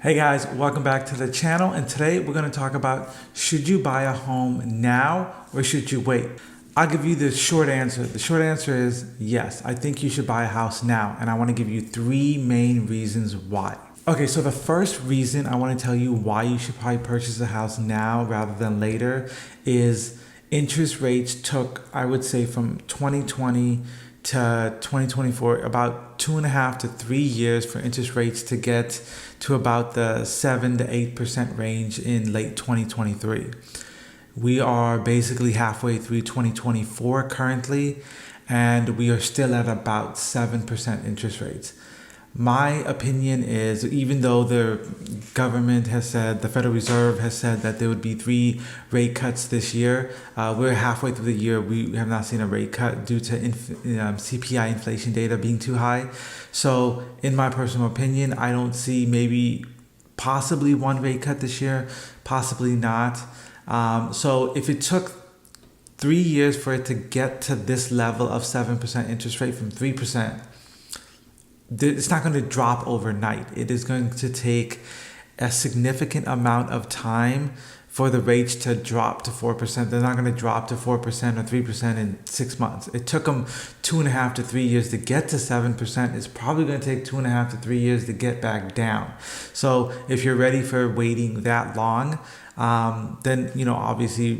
Hey guys, welcome back to the channel, and today we're going to talk about should you buy a home now or should you wait? I'll give you the short answer. The short answer is yes, I think you should buy a house now, and I want to give you three main reasons why. Okay, so the first reason I want to tell you why you should probably purchase a house now rather than later is interest rates took, I would say, from 2020 to 2024, about 2.5 to 3 years for interest rates to get to about the 7 to 8% range in late 2023. We are basically halfway through 2024 currently, and we are still at about 7% interest rates. My opinion is, even though the government has said, the Federal Reserve has said that there would be 3 rate cuts this year, we're halfway through the year. We have not seen a rate cut due to CPI inflation data being too high. So in my personal opinion, I don't see possibly 1 rate cut this year, possibly not. So if it took 3 years for it to get to this level of 7% interest rate from 3%, it's not going to drop overnight. It is going to take a significant amount of time for the rates to drop to 4%. They're not going to drop to 4% or 3% in 6 months. It took them 2.5 to 3 years to get to 7%. It's probably going to take 2.5 to 3 years to get back down. So if you're ready for waiting that long, then obviously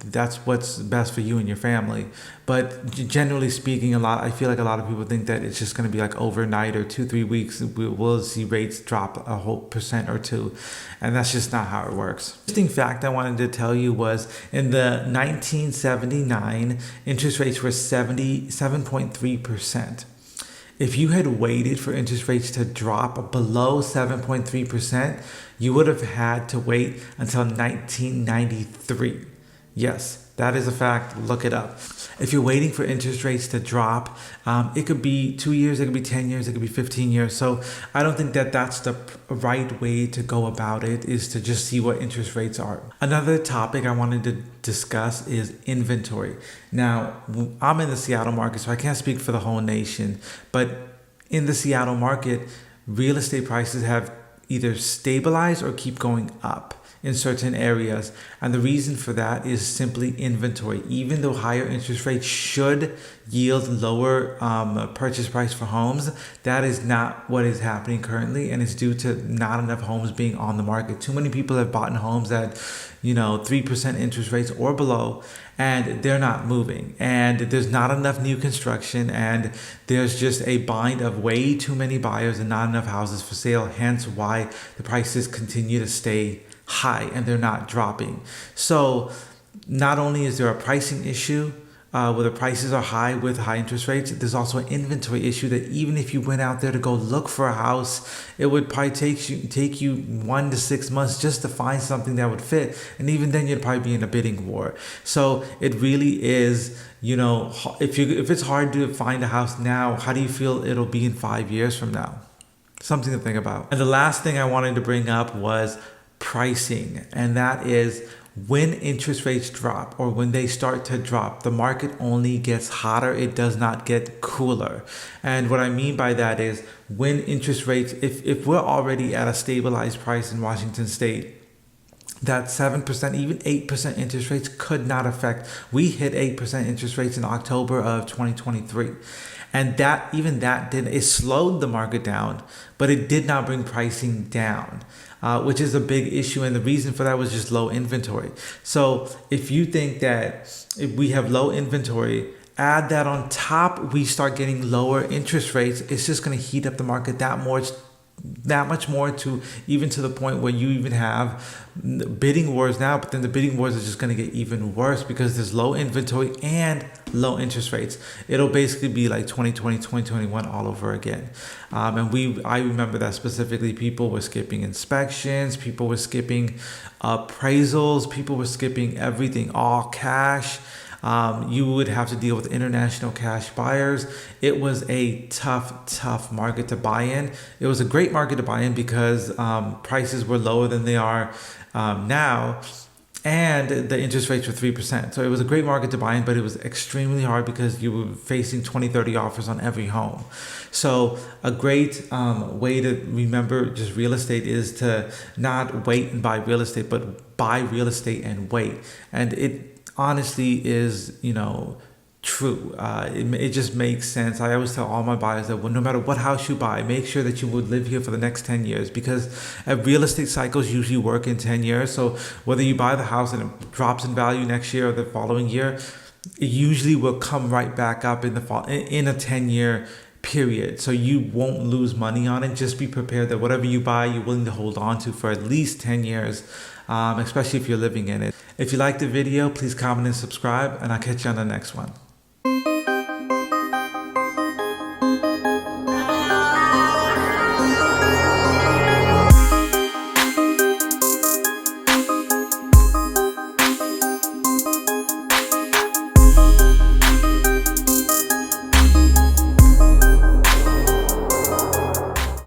that's what's best for you and your family. But generally speaking, I feel like a lot of people think that it's just going to be like overnight or 2-3 weeks we'll see rates drop a whole percent or two, and that's just not how it works. Interesting fact I wanted to tell you was in the 1979 interest rates were 7.3%. If you had waited for interest rates to drop below 7.3%, you would have had to wait until 1993. Yes, that is a fact. Look it up. If you're waiting for interest rates to drop, it could be 2 years, it could be 10 years, it could be 15 years. So I don't think that that's the right way to go about it, is to just see what interest rates are. Another topic I wanted to discuss is inventory. Now, I'm in the Seattle market, so I can't speak for the whole nation, but in the Seattle market, real estate prices have either stabilized or keep going up in certain areas. And the reason for that is simply inventory. Even though higher interest rates should yield lower purchase price for homes, that is not what is happening currently, and it's due to not enough homes being on the market. Too many people have bought homes at 3% interest rates or below, and they're not moving, and there's not enough new construction, and there's just a bind of way too many buyers and not enough houses for sale, hence why the prices continue to stay high and they're not dropping. So not only is there a pricing issue where the prices are high with high interest rates, there's also an inventory issue that even if you went out there to go look for a house, it would probably take you 1 to 6 months just to find something that would fit, and even then you'd probably be in a bidding war. So it really is, if it's hard to find a house now, how do you feel it'll be in 5 years from now? Something to think about. And the last thing I wanted to bring up was pricing, and that is when interest rates drop or when they start to drop, the market only gets hotter. It does not get cooler. And what I mean by that is when interest rates, if we're already at a stabilized price in Washington State, that 7%, even 8% interest rates could not affect. We hit 8% interest rates in October of 2023. And that it slowed the market down, but it did not bring pricing down, which is a big issue. And the reason for that was just low inventory. So if you think that if we have low inventory, add that on top, we start getting lower interest rates, it's just going to heat up the market that much more, to the point where you even have bidding wars now, but then the bidding wars are just going to get even worse because there's low inventory and low interest rates. It'll basically be like 2020, 2021 all over again. I remember that specifically. People were skipping inspections, people were skipping appraisals, people were skipping everything, all cash. You would have to deal with international cash buyers. It was a tough market to buy in. It was a great market to buy in because prices were lower than they are now. and the interest rates were 3%. So it was a great market to buy in, but it was extremely hard because you were facing 20, 30 offers on every home. So a great way to remember just real estate is to not wait and buy real estate, but buy real estate and wait. And it honestly is, true. It just makes sense. I always tell all my buyers that no matter what house you buy, make sure that you would live here for the next 10 years, because real estate cycles usually work in 10 years. So whether you buy the house and it drops in value next year or the following year, it usually will come right back up in a 10-year period. So you won't lose money on it. Just be prepared that whatever you buy, you're willing to hold on to for at least 10 years, especially if you're living in it. If you liked the video, please comment and subscribe, and I'll catch you on the next one.